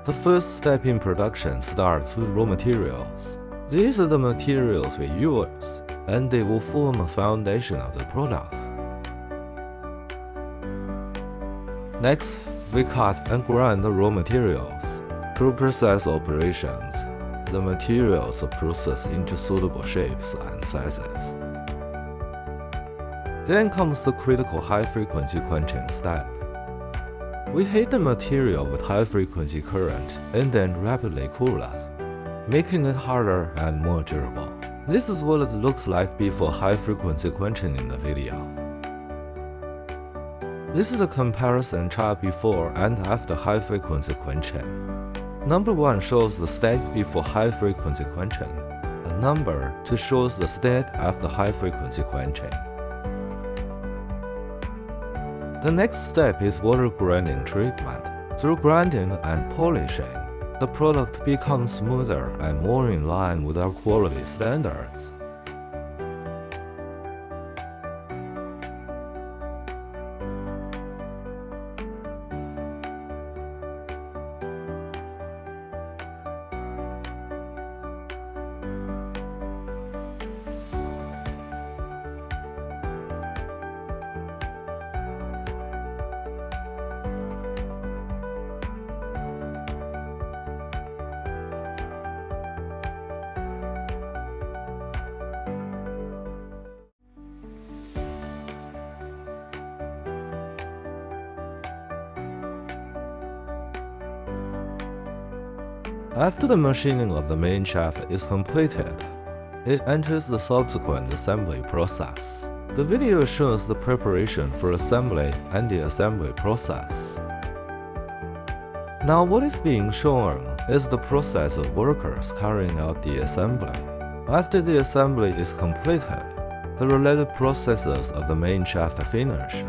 The first step in production starts with raw materials. These are the materials we use, and they will form a foundation of the product. Next, we cut and grind the raw materials. Through process operations, the materials are processed into suitable shapes and sizes. Then comes the critical high-frequency quenching step. We heat the material with high-frequency current and then rapidly cool it, making it harder and more durable. This is what it looks like before high-frequency quenching in the video. This is a comparison chart before and after high-frequency quenching. Number 1 shows the state before high-frequency quenching, and number 2 shows the state after high-frequency quenching. The next step is water grinding treatment. Through grinding and polishing, the product becomes smoother and more in line with our quality standards. After the machining of the main shaft is completed, it enters the subsequent assembly process. The video shows the preparation for assembly and the assembly process. Now what is being shown is the process of workers carrying out the assembly. After the assembly is completed, the related processes of the main shaft are finished.